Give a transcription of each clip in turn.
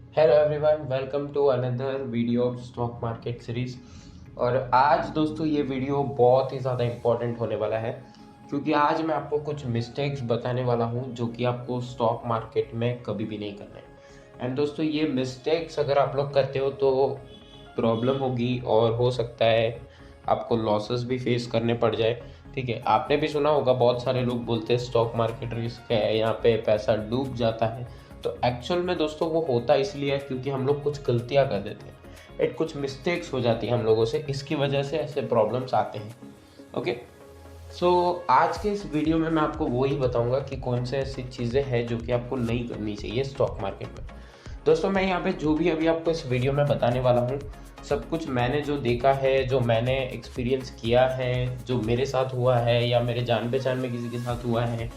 Hello everyone, welcome to another video of stock market series. और आज दोस्तों ये वीडियो बहुत ही ज़्यादा इम्पोर्टेंट होने वाला है, क्योंकि आज मैं आपको कुछ मिस्टेक्स बताने वाला हूँ जो कि आपको स्टॉक मार्केट में कभी भी नहीं करना है। एंड दोस्तों ये मिस्टेक्स अगर आप लोग करते हो तो प्रॉब्लम होगी और हो सकता है आपको लॉसेस भी फेस करने पड़ जाए। ठीक है, आपने भी सुना होगा, बहुत सारे लोग बोलते हैं स्टॉक मार्केट रिस्क है, यहाँ पे पैसा डूब जाता है। तो एक्चुअल में दोस्तों वो होता इसलिए है क्योंकि हम लोग कुछ गलतियां कर देते हैं, कुछ मिस्टेक्स हो जाती हैं हम लोगों से, इसकी वजह से ऐसे प्रॉब्लम्स आते हैं। ओके, सो आज के इस वीडियो में मैं आपको वो ही बताऊंगा कि कौन से ऐसी चीज़ें हैं जो कि आपको नहीं करनी चाहिए स्टॉक मार्केट में। दोस्तों मैं यहाँ पे जो भी अभी आपको इस वीडियो में बताने वाला हूँ, सब कुछ मैंने जो देखा है, जो मैंने एक्सपीरियंस किया है, जो मेरे साथ हुआ है या मेरे जान पहचान में किसी के साथ हुआ है,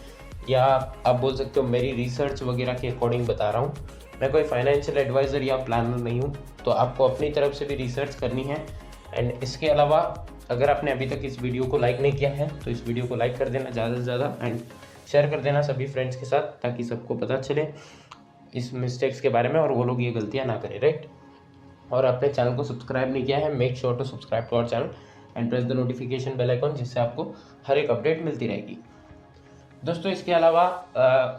या आप बोल सकते हो मेरी रिसर्च वगैरह के अकॉर्डिंग बता रहा हूँ। मैं कोई फाइनेंशियल एडवाइज़र या प्लानर नहीं हूँ, तो आपको अपनी तरफ से भी रिसर्च करनी है। एंड इसके अलावा अगर आपने अभी तक इस वीडियो को लाइक नहीं किया है तो इस वीडियो को लाइक कर देना ज़्यादा से ज़्यादा, एंड शेयर कर देना सभी फ्रेंड्स के साथ, ताकि सबको पता चले इस मिस्टेक्स के बारे में और वो लोग ये गलतियाँ ना करें, राइट। और आपने चैनल को सब्सक्राइब नहीं किया है, make sure to subscribe to our channel and press the notification bell icon, जिससे आपको हर एक अपडेट मिलती रहेगी। दोस्तों इसके अलावा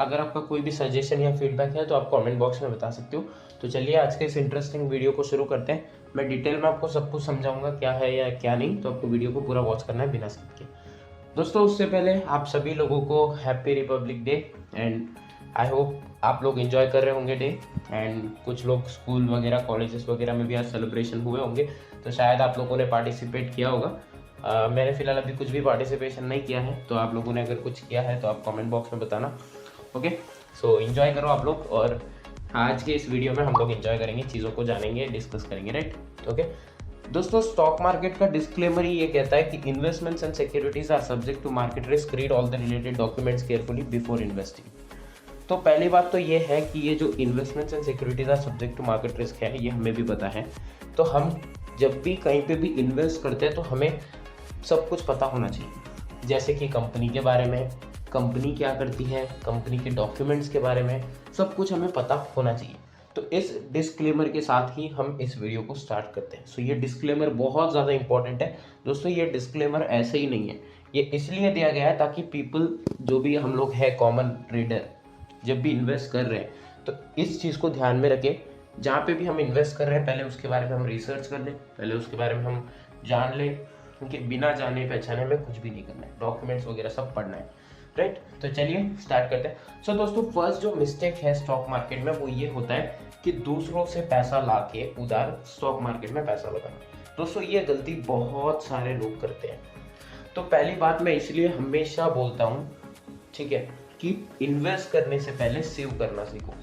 अगर आपका कोई भी सजेशन या फीडबैक है तो आप कमेंट बॉक्स में बता सकते हो। तो चलिए आज के इस इंटरेस्टिंग वीडियो को शुरू करते हैं। मैं डिटेल में आपको सब कुछ समझाऊंगा क्या है या क्या नहीं, तो आपको वीडियो को पूरा वॉच करना है बिना स्किप के। दोस्तों उससे पहले आप सभी लोगों को happy Republic day, and I hope आप लोग एंजॉय कर रहे होंगे डे। एंड कुछ लोग स्कूल वगैरह कॉलेजेस वगैरह में भी आज सेलिब्रेशन हुए होंगे, तो शायद आप लोगों ने पार्टिसिपेट किया होगा। मैंने फ़िलहाल अभी कुछ भी पार्टिसिपेशन नहीं किया है, तो आप लोगों ने अगर कुछ किया है तो आप कमेंट बॉक्स में बताना। ओके, सो एंजॉय करो आप लोग, और आज के इस वीडियो में हम लोग एंजॉय करेंगे, चीज़ों को जानेंगे, डिस्कस करेंगे, राइट। ओके दोस्तों, स्टॉक मार्केट का डिस्क्लेमर ही ये कहता है कि investments and securities are subject to market risk, read all the related documents carefully before investing. तो पहली बात तो ये है कि ये जो investments and securities are subject to market risk है, ये हमें भी पता है। तो हम जब भी कहीं पे भी इन्वेस्ट करते हैं तो हमें सब कुछ पता होना चाहिए, जैसे कि कंपनी के बारे में, कंपनी क्या करती है, कंपनी के डॉक्यूमेंट्स के बारे में, सब कुछ हमें पता होना चाहिए। तो इस डिस्क्लेमर के साथ ही हम इस वीडियो को स्टार्ट करते हैं। सो ये डिस्क्लेमर बहुत ज़्यादा इंपॉर्टेंट है दोस्तों। ये डिस्क्लेमर ऐसे ही नहीं है, ये इसलिए दिया गया है ताकि पीपल, जो भी हम लोग है कॉमन ट्रेडर, जब भी इन्वेस्ट कर रहे हैं तो इस चीज़ को ध्यान में रखें। जहाँ पे भी हम इन्वेस्ट कर रहे हैं पहले उसके बारे में हम रिसर्च कर लें, पहले उसके बारे में हम जान लें, क्योंकि बिना जाने पहचाने में कुछ भी नहीं करना है, डॉक्यूमेंट्स वगैरह सब पढ़ना है, राइट। तो चलिए स्टार्ट करते हैं। सो दोस्तों फर्स्ट जो मिस्टेक है स्टॉक मार्केट में वो ये होता है कि दूसरों से पैसा ला के उधार स्टॉक मार्केट में पैसा लगाना। दोस्तों ये गलती बहुत सारे लोग करते हैं। तो पहली बात मैं इसलिए हमेशा बोलता हूँ, ठीक है, कि इन्वेस्ट करने से पहले सेव करना सीखो,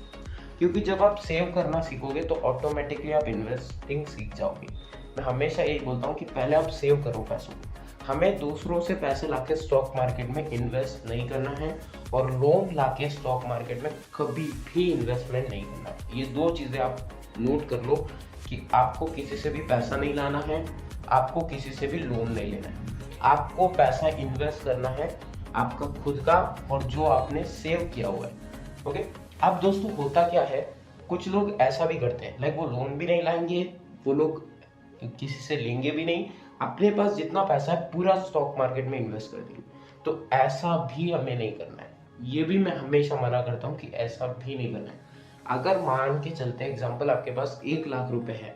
क्योंकि जब आप सेव करना सीखोगे तो ऑटोमेटिकली आप इन्वेस्टिंग सीख जाओगे। मैं हमेशा यही बोलता हूँ कि पहले आप सेव करो पैसों को। हमें दूसरों से पैसे लाके स्टॉक मार्केट में इन्वेस्ट नहीं करना है, और लोन लाके स्टॉक मार्केट में कभी भी इन्वेस्टमेंट नहीं करना है। ये दो चीज़ें आप नोट कर लो कि आपको किसी से भी पैसा नहीं लाना है, आपको किसी से भी लोन नहीं लेना है। आपको पैसा इन्वेस्ट करना है आपका खुद का, और जो आपने सेव किया हुआ है। ओके, अब दोस्तों होता क्या है, कुछ लोग ऐसा भी करते हैं, लाइक वो लोन भी नहीं लाएंगे, वो लोग किसी से लेंगे भी नहीं, अपने पास जितना पैसा है पूरा स्टॉक मार्केट में इन्वेस्ट कर देंगे। तो ऐसा भी हमें नहीं करना है, ये भी मैं हमेशा मना करता हूँ कि ऐसा भी नहीं करना है। अगर मान के चलते एग्जाम्पल आपके पास 1 लाख रुपए है,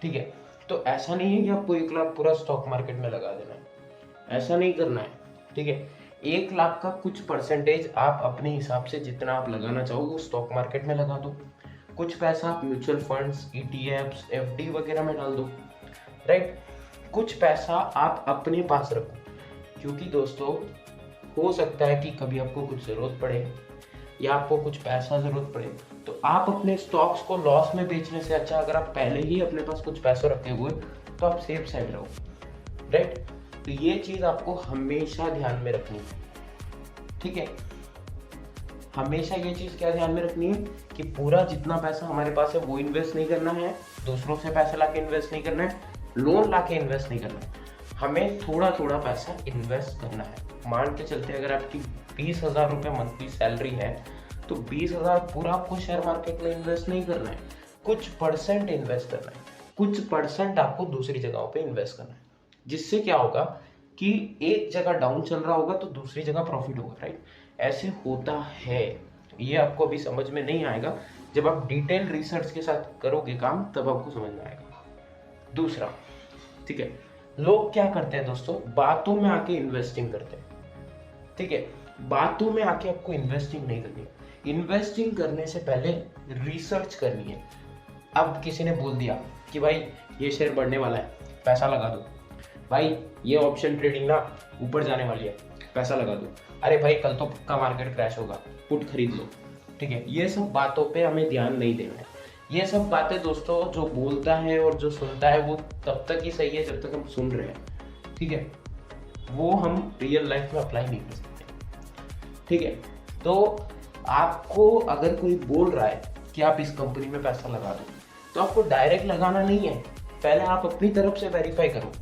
ठीक है, तो ऐसा नहीं है कि आपको 1 लाख पूरा स्टॉक मार्केट में लगा देना है, ऐसा नहीं करना है, ठीक है। 1 लाख का कुछ परसेंटेज आप अपने हिसाब से जितना आप लगाना चाहो वो स्टॉक मार्केट में लगा दो, कुछ पैसा आप म्यूचुअल फंड्स, ईटीएफ्स, एफडी वगैरह में डाल दो, राइट। कुछ पैसा आप अपने पास रखो, क्योंकि दोस्तों हो सकता है कि कभी आपको कुछ ज़रूरत पड़े या आपको कुछ पैसा ज़रूरत पड़े, तो आप अपने स्टॉक्स को लॉस में बेचने से अच्छा अगर आप पहले ही अपने पास कुछ पैसा रखे हुए तो आप सेफ साइड रहो, राइट। तो ये चीज़ आपको हमेशा ध्यान में रखनी है, ठीक है। हमेशा ये चीज़ क्या ध्यान में रखनी है कि पूरा जितना पैसा हमारे पास है वो इन्वेस्ट नहीं करना है, दूसरों से पैसा लाके इन्वेस्ट नहीं करना है, लोन लाके इन्वेस्ट नहीं करना है, हमें थोड़ा थोड़ा पैसा इन्वेस्ट करना है। मान के चलते अगर आपकी 20,000 रुपये मंथली सैलरी है तो 20,000 पूरा आपको शेयर मार्केट में इन्वेस्ट नहीं करना है, कुछ परसेंट इन्वेस्ट करना है, कुछ परसेंट आपको दूसरी जगहों पे इन्वेस्ट करना है, जिससे क्या होगा कि एक जगह डाउन चल रहा होगा तो दूसरी जगह प्रॉफिट होगा, राइट। ऐसे होता है, ये आपको अभी समझ में नहीं आएगा, जब आप डिटेल रिसर्च के साथ करोगे काम तब आपको समझ में आएगा। दूसरा, ठीक है, लोग क्या करते हैं दोस्तों, बातों में आके इन्वेस्टिंग करते हैं, ठीक है। बातों में आके आपको इन्वेस्टिंग नहीं करनी है, इन्वेस्टिंग करने से पहले रिसर्च करनी है। अब किसी ने बोल दिया कि भाई ये शेयर बढ़ने वाला है, पैसा लगा दो, भाई ये ऑप्शन ट्रेडिंग ना ऊपर जाने वाली है, पैसा लगा दो, अरे भाई कल तो पक्का मार्केट क्रैश होगा, पुट खरीद लो, ठीक है। ये सब बातों पे हमें ध्यान नहीं देना है। ये सब बातें दोस्तों जो बोलता है और जो सुनता है वो तब तक ही सही है जब तक हम सुन रहे हैं, ठीक है, वो हम रियल लाइफ में अप्लाई नहीं कर सकते, ठीक है। तो आपको अगर कोई बोल रहा है कि आप इस कंपनी में पैसा लगा दो, तो आपको डायरेक्ट लगाना नहीं है, पहले आप अपनी तरफ से वेरीफाई करो।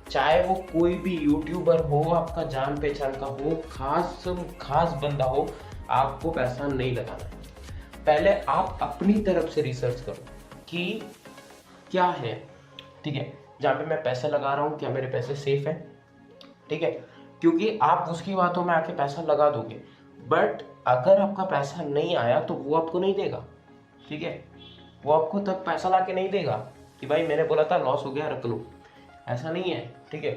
चाहे वो कोई भी यूट्यूबर हो, आपका जान पहचान का हो, खास बंदा हो, आपको पैसा नहीं लगाना है। पहले आप अपनी तरफ से रिसर्च करो कि क्या है, ठीक है, जहाँ पे मैं पैसा लगा रहा हूँ क्या मेरे पैसे सेफ हैं, ठीक है। क्योंकि आप उसकी बातों में आके पैसा लगा दोगे, बट अगर आपका पैसा नहीं आया तो वो आपको नहीं देगा, ठीक है। वो आपको तब पैसा ला के नहीं देगा कि भाई मैंने बोला था लॉस हो गया रख लो, ऐसा नहीं है, ठीक है।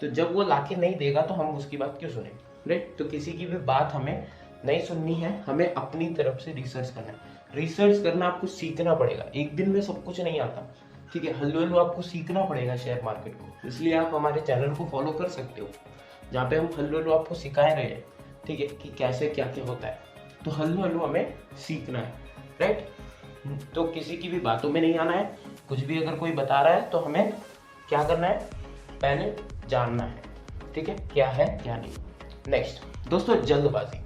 तो जब वो ला के नहीं देगा तो हम उसकी बात क्यों सुने, राइट। तो किसी की भी बात हमें नहीं सुननी है, हमें अपनी तरफ से रिसर्च करना है। रिसर्च करना आपको सीखना पड़ेगा, एक दिन में सब कुछ नहीं आता, ठीक है। हल्लू हल्लू आपको सीखना पड़ेगा शेयर मार्केट को, इसलिए आप हमारे चैनल को फॉलो कर सकते हो, जहाँ पे हम हल्लू हल्लू आपको सिखाए रहे हैं, ठीक है, कि कैसे क्या क्या होता है। तो हल्लू हल्लू हमें सीखना है, राइट। तो किसी की भी बातों में नहीं आना है, कुछ भी अगर कोई बता रहा है तो हमें क्या करना है, पहले जानना है, ठीक है, क्या है क्या नहीं। नेक्स्ट दोस्तों, जल्दबाजी।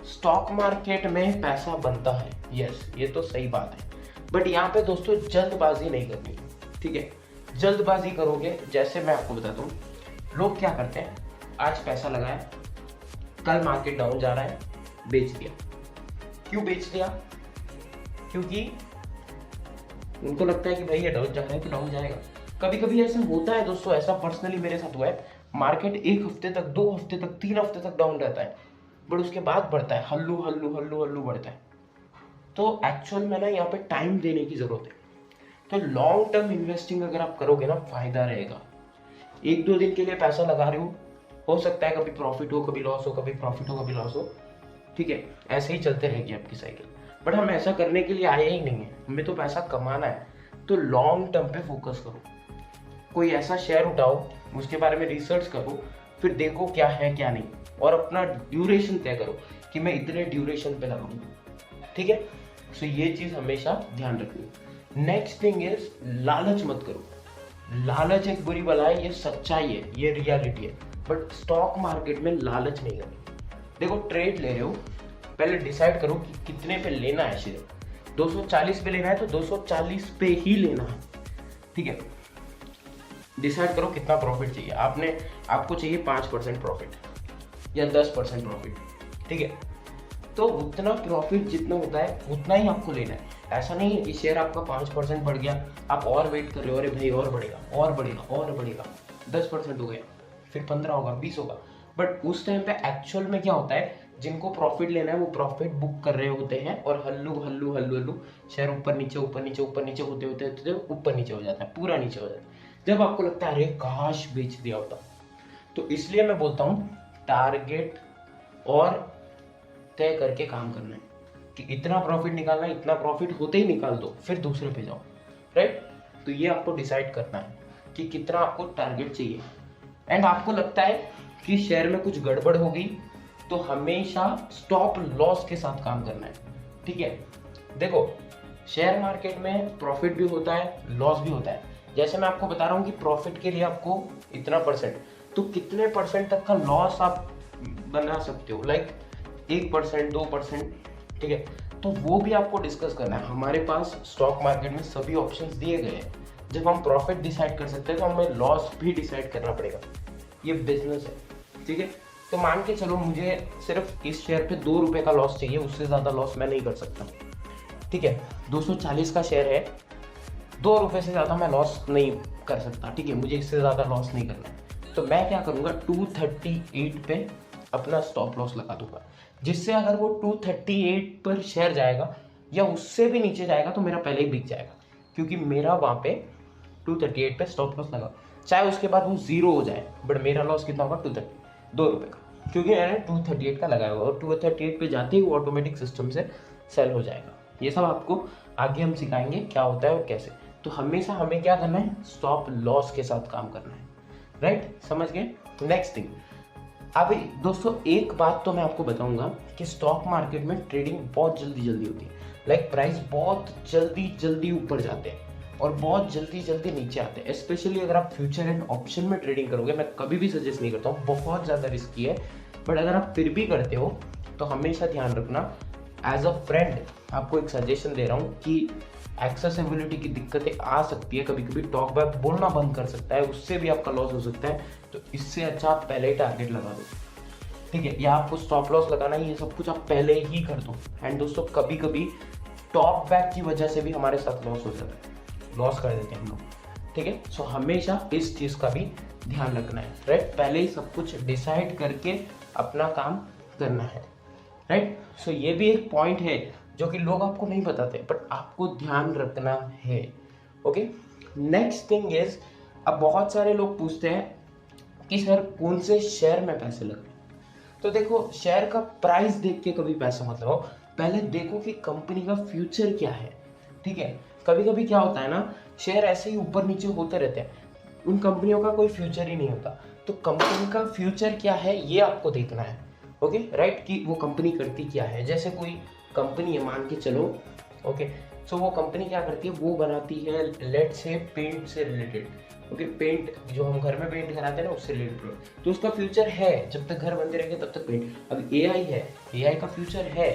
स्टॉक मार्केट में पैसा बनता है, यस ये तो सही बात है, बट यहाँ पे दोस्तों जल्दबाजी नहीं करनी, ठीक है। जल्दबाजी करोगे, जैसे मैं आपको बताता हूँ, लोग क्या करते हैं, आज पैसा लगाया, कल मार्केट डाउन जा रहा है, बेच दिया। क्यों बेच दिया? क्योंकि उनको लगता है कि भाई ये डाउन जा रहा है तो डाउन जाएगा। कभी कभी ऐसा होता है दोस्तों, ऐसा पर्सनली मेरे साथ हुआ है, मार्केट एक हफ्ते तक, 2 हफ्ते तक, 3 हफ्ते तक डाउन रहता है, बट उसके बाद बढ़ता है, हल्लू हल्लू हल्लू हल्लू बढ़ता है। तो एक्चुअल में ना यहाँ पे टाइम देने की जरूरत है। तो लॉन्ग टर्म इन्वेस्टिंग अगर आप करोगे ना, फायदा रहेगा। 1-2 दिन के लिए पैसा लगा रहे हो सकता है कभी प्रॉफिट हो, कभी लॉस हो, कभी प्रॉफिट हो, कभी लॉस हो, ठीक है, ऐसे ही चलते रहेगी आपकी साइकिल। बट हम ऐसा करने के लिए आए ही नहीं है, हमें तो पैसा कमाना है। तो लॉन्ग टर्म पे फोकस करो, कोई ऐसा शेयर उठाओ, उसके बारे में रिसर्च करो, फिर देखो क्या है क्या नहीं, और अपना ड्यूरेशन तय करो कि मैं इतने ड्यूरेशन पे लगाऊंगा, ठीक है। सो ये चीज हमेशा ध्यान रखनी। नेक्स्ट थिंग इज, लालच मत करो। लालच एक बुरी बला है, ये सच्चाई है, ये रियलिटी है, बट स्टॉक मार्केट में लालच नहीं करनी। देखो, ट्रेड ले रहे हो, पहले डिसाइड करो कि कितने पे लेना है शेयर। 240 पे लेना है तो 240 पे ही लेना है, ठीक है। डिसाइड करो कितना प्रॉफिट चाहिए, आपको चाहिए 5% प्रॉफिट या 10% प्रॉफिट, ठीक है। तो उतना प्रॉफिट जितना होता है उतना ही आपको लेना है। ऐसा नहीं है कि शेयर आपका 5% बढ़ गया, आप और वेट कर रहे हो, अरे भाई और बढ़ेगा और बढ़ेगा और बढ़ेगा, 10% हो गया, फिर 15 होगा, 20 होगा। बट उस टाइम पे एक्चुअल में क्या होता है, जिनको प्रॉफिट लेना है वो प्रॉफिट बुक कर रहे होते हैं, और हल्लू हल्लू हल्लू हल्लू शेयर ऊपर नीचे ऊपर नीचे ऊपर नीचे होते होते होते ऊपर नीचे हो जाता है, पूरा नीचे हो जाता है। जब आपको लगता है अरे काश बेच दिया होता। तो इसलिए मैं बोलता हूँ, टारगेट और तय करके काम करना है कि इतना प्रॉफिट निकालना है, इतना प्रॉफिट होते ही निकाल दो, फिर दूसरे पे जाओ, राइट। तो ये आपको डिसाइड करना है कि कितना आपको टारगेट चाहिए। एंड आपको लगता है कि शेयर में कुछ गड़बड़ होगी तो हमेशा स्टॉप लॉस के साथ काम करना है, ठीक है। देखो, शेयर मार्केट में प्रॉफिट भी होता है, लॉस भी होता है। जैसे मैं आपको बता रहा हूँ कि प्रॉफिट के लिए आपको इतना %, तो कितने % तक का लॉस आप बना सकते हो, लाइक 1%, 2%, ठीक है। तो वो भी आपको डिस्कस करना है। हमारे पास स्टॉक मार्केट में सभी ऑप्शंस दिए गए हैं। जब हम प्रॉफिट डिसाइड कर सकते हैं तो हमें लॉस भी डिसाइड करना पड़ेगा। ये बिजनेस है, ठीक है। तो मान के चलो मुझे सिर्फ इस शेयर पे 2 रुपए का लॉस चाहिए, उससे ज़्यादा लॉस मैं नहीं कर सकता, ठीक है। 240 का शेयर है, 2 रुपये से ज़्यादा मैं लॉस नहीं कर सकता, ठीक है, मुझे इससे ज़्यादा लॉस नहीं करना है। तो मैं क्या करूँगा, 238 पे अपना स्टॉप लॉस लगा दूंगा, जिससे अगर वो 238 पर शेयर जाएगा या उससे भी नीचे जाएगा तो मेरा पहले ही बिक जाएगा, क्योंकि मेरा वहाँ पे 238 पे स्टॉप लॉस लगा, चाहे उसके बाद वो जीरो हो जाए, बट मेरा लॉस कितना होगा, 2 रुपये का, क्योंकि मैंने 238 का लगाया होगा, और 238 पे जाते ही वो ऑटोमेटिक सिस्टम से सेल हो जाएगा। ये सब आपको आगे हम सिखाएंगे क्या होता है और कैसे। तो हमेशा हमें क्या करना है, स्टॉप लॉस के साथ काम करना है, राइट, समझ गए। नेक्स्ट थिंग, अभी दोस्तों एक बात तो मैं आपको बताऊंगा कि स्टॉक मार्केट में ट्रेडिंग बहुत जल्दी जल्दी होती है, लाइक प्राइस बहुत जल्दी जल्दी ऊपर जाते हैं और बहुत जल्दी जल्दी नीचे आते हैं। स्पेशली अगर आप फ्यूचर एंड ऑप्शन में ट्रेडिंग करोगे, मैं कभी भी सजेस्ट नहीं करता हूँ, बहुत ज़्यादा रिस्की है, बट अगर आप फिर भी करते हो तो हमेशा ध्यान रखना, एज अ फ्रेंड आपको एक सजेशन दे रहा हूँ कि एक्सेसिबिलिटी की दिक्कतें आ सकती है, कभी कभी टॉक बैक बोलना बंद कर सकता है, उससे भी आपका लॉस हो सकता है। तो इससे अच्छा आप पहले ही टारगेट लगा दो, ठीक है, या आपको स्टॉप लॉस लगाना है, ये सब कुछ आप पहले ही कर दो। एंड दोस्तों कभी कभी टॉक बैक की वजह से भी हमारे साथ लॉस हो जाता है, लॉस कर देते हैं हम लोग, ठीक है। सो हमेशा इस चीज़ का भी ध्यान रखना है, राइट, पहले ही सब कुछ डिसाइड करके अपना काम करना है, राइट। सो ये भी एक पॉइंट है जो कि लोग आपको नहीं बताते, बट आपको ध्यान रखना है, ओके। नेक्स्ट थिंग इज, अब बहुत सारे लोग पूछते हैं कि सर कौन से शेयर में पैसे लगाएं। तो देखो, शेयर का प्राइस देख के कभी पैसा मत लगाओ, पहले देखो कि कंपनी का फ्यूचर क्या है, ठीक है। कभी कभी क्या होता है ना, शेयर ऐसे ही ऊपर नीचे होते रहते हैं, उन कंपनियों का कोई फ्यूचर ही नहीं होता। तो कंपनी का फ्यूचर क्या है ये आपको देखना है, ओके, राइट, कि वो कंपनी करती क्या है। जैसे कोई कंपनी है, मान के चलो, ओके, सो वो कंपनी क्या करती है, वो बनाती है लेट से पेंट से रिलेटेड, ओके, पेंट जो हम घर में पेंट कराते हैं ना, उससे रिलेटेड प्रोडक्ट, तो उसका फ्यूचर है, जब तक घर बनते रहेंगे तब तक पेंट। अब एआई है, एआई का फ्यूचर है,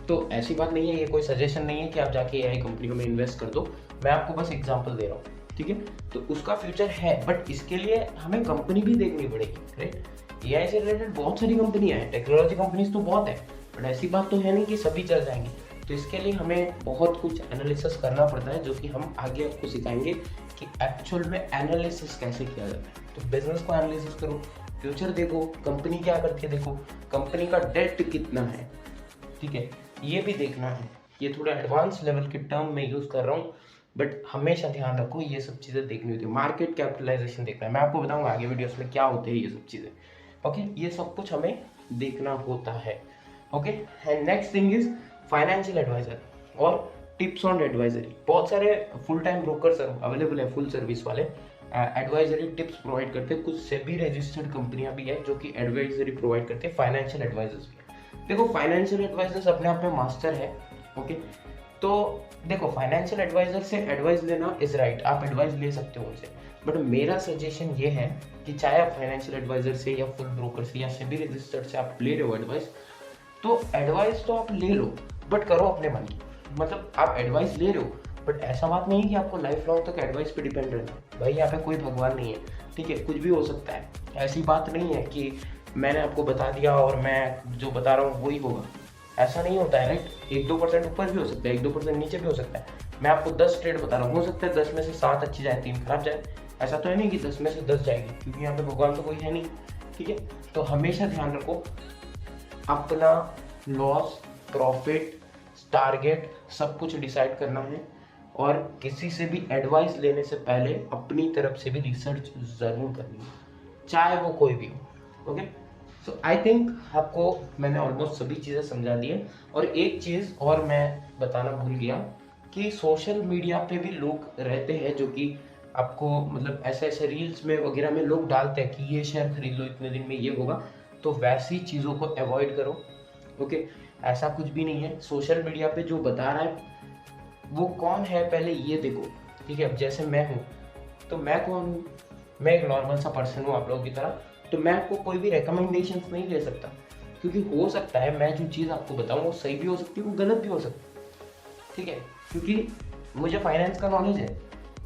तो ऐसी बात नहीं है, ये कोई सजेशन नहीं है कि आप जाके एआई कंपनी में इन्वेस्ट कर दो, मैं आपको बस एग्जांपल दे रहा हूँ, ठीक है। तो उसका फ्यूचर है, बट इसके लिए हमें कंपनी भी देखनी पड़ेगी, राइट। एआई से रिलेटेड बहुत सारी कंपनियां हैं, टेक्नोलॉजी कंपनीज तो बहुत है, बट ऐसी बात तो है नहीं कि सभी चल जाएंगे। तो इसके लिए हमें बहुत कुछ एनालिसिस करना पड़ता है, जो कि हम आगे आपको सिखाएंगे कि एक्चुअल में एनालिसिस कैसे किया जाता है। तो बिजनेस को एनालिसिस करो, फ्यूचर देखो, कंपनी क्या करती है देखो, कंपनी का डेट कितना है, ठीक है, ये भी देखना है। ये थोड़ा एडवांस लेवल के टर्म में यूज़ कर रहा हूँ, बट हमेशा ध्यान रखो ये सब चीज़ें देखनी होती है। मार्केट कैपिटलाइजेशन देखना है, मैं आपको बताऊंगा आगे वीडियोस में क्या होते हैं ये सब चीज़ें, ओके, ये सब कुछ हमें देखना होता है, okay. And next thing is financial advisor और टिप्स ऑन एडवाइजरी। बहुत सारे फुल टाइम ब्रोकर्स अवेलेबल है, फुल सर्विस वाले एडवाइजरी टिप्स प्रोवाइड करते हैं। कुछ सेबी रजिस्टर्ड कंपनियां भी है जो कि एडवाइजरी प्रोवाइड करते हैं, फाइनेंशियल एडवाइजर्स भी है। देखो, फाइनेंशियल एडवाइजर्स अपने आप में मास्टर है, ओके। तो देखो, फाइनेंशियल एडवाइजर से एडवाइस लेना इज राइट, आप एडवाइस ले सकते हो उनसे, बट मेरा सजेशन ये है कि चाहे आप फाइनेंशियल एडवाइजर से या फुल ब्रोकर से या सेबी रजिस्टर्ड से आप ले रहे हो एडवाइस, तो एडवाइस तो आप ले लो, बट करो अपने मन की। मतलब आप एडवाइस ले रहे हो, बट ऐसा बात नहीं है कि आपको लाइफ लॉन्ग तक एडवाइस पे डिपेंड रहना है। भाई यहाँ पे कोई भगवान नहीं है, ठीक है, कुछ भी हो सकता है। ऐसी बात नहीं है कि मैंने आपको बता दिया और मैं जो बता रहा हूँ वही होगा, ऐसा नहीं होता है, राइट। 1-2% ऊपर भी हो सकता है, 1-2% नीचे भी हो सकता है। मैं आपको 10 ट्रेड बता रहा हूँ, हो सकता है 10 में से 7 अच्छी जाए, 3 खराब जाए, ऐसा तो है नहीं कि 10 में से 10 जाएगी, क्योंकि यहाँ पे भगवान तो कोई है नहीं, ठीक है। तो हमेशा ध्यान रखो, अपना लॉस, प्रॉफिट, टारगेट सब कुछ डिसाइड करना है, और किसी से भी एडवाइस लेने से पहले अपनी तरफ से भी रिसर्च जरूर करनी है, चाहे वो कोई भी हो, ओके। सो आई थिंक आपको मैंने ऑलमोस्ट सभी चीज़ें समझा दी है। और एक चीज़ और मैं बताना भूल गया कि सोशल मीडिया पे भी लोग रहते हैं जो कि आपको मतलब ऐसे ऐसे रील्स में वगैरह में लोग डालते हैं कि ये शेयर खरीद लो, इतने दिन में ये होगा, तो वैसी चीज़ों को अवॉइड करो, ओके। ऐसा कुछ भी नहीं है, सोशल मीडिया पे जो बता रहा है वो कौन है पहले ये देखो, ठीक है। अब जैसे मैं हूँ, तो मैं कौन हूँ, मैं एक नॉर्मल सा पर्सन हूँ आप लोगों की तरह, तो मैं आपको कोई भी रिकमेंडेशंस नहीं दे सकता, क्योंकि हो सकता है मैं जो चीज़ आपको बताऊँ वो सही भी हो सकती है, वो गलत भी हो सकती है, ठीक है। क्योंकि मुझे फाइनेंस का नॉलेज है,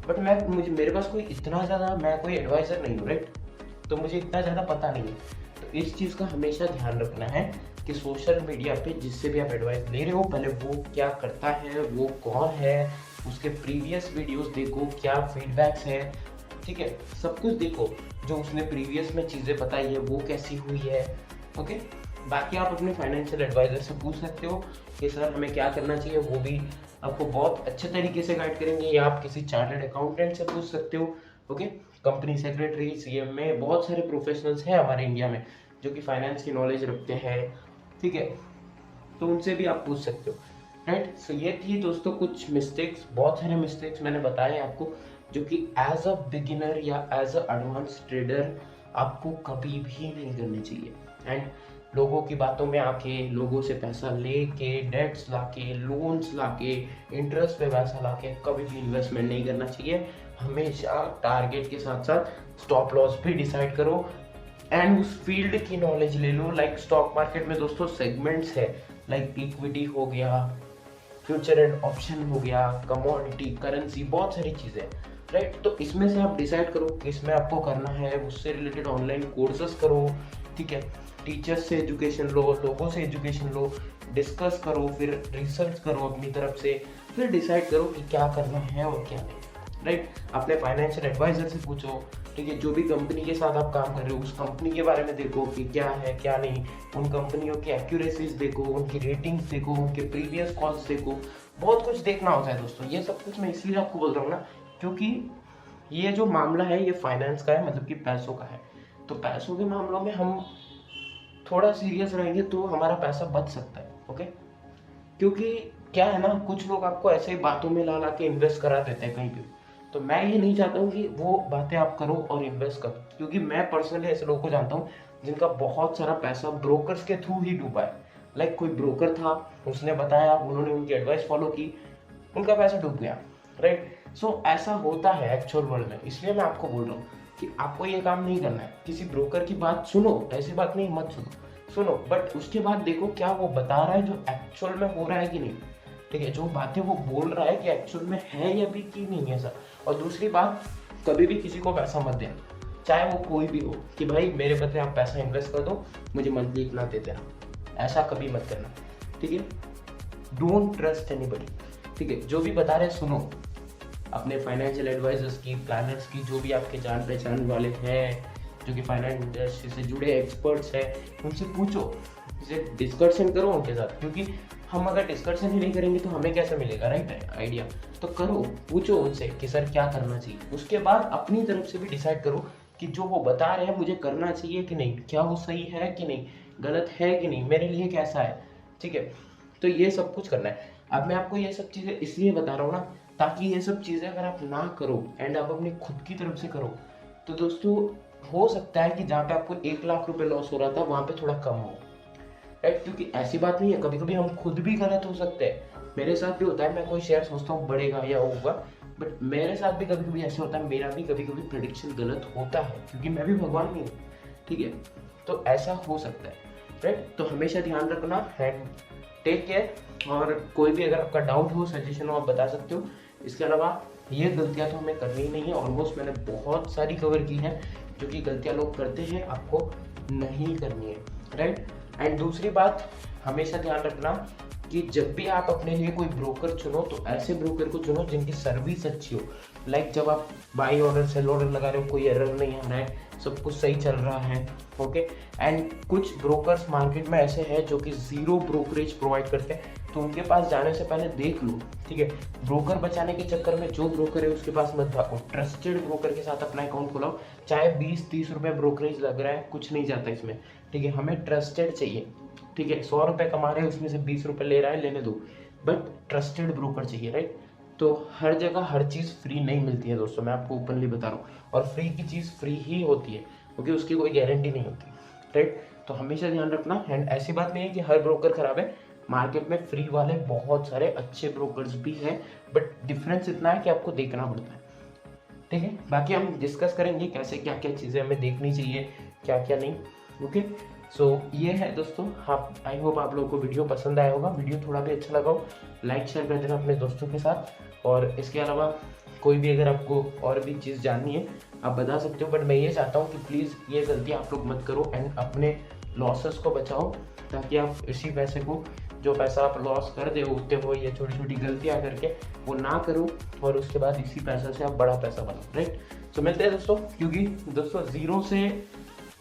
बट मेरे पास कोई इतना ज़्यादा, मैं कोई एडवाइज़र नहीं हूँ, राइट, तो मुझे इतना ज़्यादा पता नहीं है। तो इस चीज़ का हमेशा ध्यान रखना है कि सोशल मीडिया पे जिससे भी आप एडवाइस ले रहे हो पहले वो क्या करता है, वो कौन है, उसके प्रीवियस वीडियोस देखो, क्या फीडबैक्स है, ठीक है, सब कुछ देखो, जो उसने प्रीवियस में चीज़ें बताई है वो कैसी हुई है। ओके, बाकी आप अपने फाइनेंशियल एडवाइज़र से पूछ सकते हो कि सर हमें क्या करना चाहिए, वो भी आपको बहुत अच्छे तरीके से गाइड करेंगे, या आप किसी चार्टर्ड अकाउंटेंट से पूछ सकते हो। ओके, कंपनी सेक्रेटरी, सीएम में बहुत सारे प्रोफेशनल्स हैं हमारे इंडिया में जो कि फाइनेंस की नॉलेज रखते हैं, ठीक है, तो उनसे भी आप पूछ सकते हो, राइट। सो ये थी दोस्तों कुछ मिस्टेक्स, बहुत सारे मिस्टेक्स मैंने बताए आपको जो कि एज अ बिगिनर या एज अ एडवांस ट्रेडर आपको कभी भी नहीं करने चाहिए। एंड लोगों की बातों में आके, लोगों से पैसा लेके, डेट्स लाके, लोन्स लाके, इंटरेस्ट पे पैसा लाके कभी भी इन्वेस्टमेंट नहीं करना चाहिए। हमेशा टारगेट के साथ साथ स्टॉप लॉस भी डिसाइड करो एंड उस फील्ड की नॉलेज ले लो। लाइक स्टॉक मार्केट में दोस्तों सेगमेंट्स है, लाइक इक्विटी हो गया, फ्यूचर एंड ऑप्शन हो गया, कमोडिटी, करेंसी, बहुत सारी चीज़ें, राइट। तो इसमें से आप डिसाइड करो कि इसमें आपको करना है, उससे रिलेटेड ऑनलाइन कोर्सेज करो, ठीक है, टीचर्स से एजुकेशन लो, लोगों से एजुकेशन लो, डिस्कस करो, फिर रिसर्च करो अपनी तरफ से, फिर डिसाइड करो कि क्या करना है और क्या नहीं, राइट। अपने फाइनेंशियल एडवाइजर से पूछो, ठीक है, जो भी कंपनी के साथ आप काम कर रहे हो उस कंपनी के बारे में देखो कि क्या है क्या नहीं, उन कंपनियों की एक्यूरेसीज देखो, उनकी रेटिंग्स देखो, उनके प्रीवियस कॉल्स देखो, बहुत कुछ देखना होता है दोस्तों। ये सब कुछ मैं इसलिए आपको बोल रहा हूँ ना, क्योंकि ये जो मामला है ये फाइनेंस का है, मतलब कि पैसों का है। तो पैसों के मामलों में हम थोड़ा सीरियस रहेंगे तो हमारा पैसा बच सकता है। ओके, क्योंकि क्या है ना, कुछ लोग आपको ऐसे ही बातों में ला ला के इन्वेस्ट करा देते हैं कहीं भी। तो मैं ये नहीं चाहता हूँ कि वो बातें आप करो और इन्वेस्ट करो, क्योंकि मैं पर्सनली ऐसे लोगों को जानता हूँ जिनका बहुत सारा पैसा ब्रोकर्स के थ्रू ही डूबा है। लाइक कोई ब्रोकर था, उसने बताया, उन्होंने उनकी एडवाइस फॉलो की, उनका पैसा डूब गया, राइट। सो ऐसा होता है एक्चुअल वर्ल्ड में। इसलिए मैं आपको बोल रहा हूँ कि आपको ये काम नहीं करना है। किसी ब्रोकर की बात सुनो, ऐसी बात नहीं मत सुनो, बट उसके बाद देखो क्या वो बता रहा है जो एक्चुअल में हो रहा है कि नहीं, ठीक है, जो बातें वो बोल रहा है कि एक्चुअल में है या भी कि नहीं है सर। और दूसरी बात, कभी भी किसी को पैसा मत देना, चाहे वो कोई भी हो, कि भाई मेरे बदले आप पैसा इन्वेस्ट कर दो, मुझे मंथली इतना दे देना, ऐसा कभी मत करना, ठीक है। डोंट ट्रस्ट एनीबडी, ठीक है, जो भी बता रहे सुनो, अपने फाइनेंशियल एडवाइजर्स की, प्लानर्स की, जो भी आपके जान पहचान वाले हैं, जो कि फाइनेंस इंडस्ट्री से जुड़े एक्सपर्ट्स हैं, उनसे पूछो, उनसे डिस्कशन करो उनके साथ, क्योंकि हम अगर डिस्कशन ही नहीं करेंगे तो हमें कैसे मिलेगा, राइट, आइडिया। तो करो, पूछो उनसे कि सर क्या करना चाहिए। उसके बाद अपनी तरफ से भी डिसाइड करो कि जो वो बता रहे हैं मुझे करना चाहिए कि नहीं, क्या वो सही है कि नहीं, गलत है कि नहीं, मेरे लिए कैसा है, ठीक है। तो ये सब कुछ करना है। अब मैं आपको ये सब चीज़ें इसलिए बता रहा हूँ ना, ताकि ये सब चीज़ें अगर आप ना करो एंड आप अपनी खुद की तरफ से करो, तो दोस्तों हो सकता है कि जहाँ पे आपको 1 लाख रुपए लॉस हो रहा था वहाँ पे थोड़ा कम हो, राइट। क्योंकि ऐसी बात नहीं है, कभी कभी हम खुद भी गलत हो सकते हैं। मेरे साथ भी होता है, मैं कोई शेयर सोचता हूँ बढ़ेगा या होगा, बट मेरे साथ भी कभी कभी ऐसे होता है, मेरा भी कभी कभी प्रेडिक्शन गलत होता है, क्योंकि मैं भी भगवान नहीं हूँ, ठीक है। तो ऐसा हो सकता है, राइट। तो हमेशा ध्यान रखना एंड टेक केयर। और कोई भी अगर आपका डाउट हो, सजेशन हो, आप बता सकते हो। इसके अलावा ये गलतियां तो हमें करनी ही नहीं है, ऑलमोस्ट मैंने बहुत सारी कवर की है, जो कि गलतियां लोग करते हैं, आपको नहीं करनी है, राइट। एंड दूसरी बात, हमेशा ध्यान रखना कि जब भी आप अपने लिए कोई ब्रोकर चुनो तो ऐसे ब्रोकर को चुनो जिनकी सर्विस अच्छी हो। लाइक जब आप बाई ऑर्डर सेल ऑर्डर लगा रहे हो, कोई एरर नहीं आ रहा है, सब कुछ सही चल रहा है, ओके। एंड कुछ ब्रोकर्स मार्केट में ऐसे हैं जो कि 0 ब्रोकरेज प्रोवाइड करते हैं, तो उनके पास जाने से पहले देख लो, ठीक है। ब्रोकर बचाने के चक्कर में जो ब्रोकर है उसके पास मत भागो, ट्रस्टेड ब्रोकर के साथ अपना अकाउंट खोलाओ। चाहे 20-30 रुपये ब्रोकरेज लग रहा है, कुछ नहीं जाता इसमें, ठीक है। हमें ट्रस्टेड चाहिए, ठीक है। 100 रुपये कमा रहे हैं, उसमें से 20 रुपये ले रहा है, लेने दो, बट ट्रस्टेड ब्रोकर चाहिए, राइट। तो हर जगह हर चीज़ फ्री नहीं मिलती है दोस्तों, मैं आपको ओपनली बता रहा हूँ, और फ्री की चीज़ फ्री ही होती है, क्योंकि उसकी कोई गारंटी नहीं होती, राइट। तो हमेशा ध्यान रखना। एंड ऐसी बात नहीं है कि हर ब्रोकर खराब है, मार्केट में फ्री वाले बहुत सारे अच्छे ब्रोकर्स भी हैं, बट डिफरेंस इतना है कि आपको देखना पड़ता है, ठीक है। बाकी हम डिस्कस करेंगे कैसे क्या क्या चीज़ें हमें देखनी चाहिए, क्या क्या नहीं, ओके। सो ये है दोस्तों, आप, आई होप आप लोगों को वीडियो पसंद आया होगा। वीडियो थोड़ा भी अच्छा लगा हो, लाइक शेयर कर देना अपने दोस्तों के साथ। और इसके अलावा कोई भी अगर आपको और भी चीज़ जाननी है आप बता सकते हो, बट मैं ये चाहता हूँ कि प्लीज़ ये गलती आप लोग मत करो एंड अपने लॉसेस को बचाओ, ताकि आप इसी पैसे को, जो पैसा आप लॉस कर दे उठते हो ये छोटी छोटी गलतियाँ करके, वो ना करो और उसके बाद इसी पैसे से आप बड़ा पैसा बनाओ, राइट। तो मिलते हैं दोस्तों, क्योंकि दोस्तों जीरो से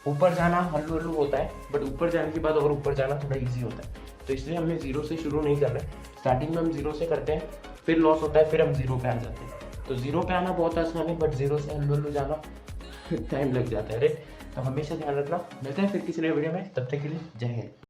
ऊपर जाना हल्लू हल्लू होता है, बट ऊपर जाने के बाद और ऊपर जाना थोड़ा ईजी होता है। तो इसलिए हमें जीरो से शुरू नहीं कर रहे, स्टार्टिंग में हम जीरो से करते हैं, फिर लॉस होता है, फिर हम जीरो पे आ जाते हैं। तो जीरो पे आना बहुत आसान है, बट जीरो से हल्लू हल्लू जाना टाइम लग जाता है, राइट। तो हमेशा ध्यान रखना। मिलते हैं फिर किसी नए वीडियो में, तब तक के लिए जय हिंद।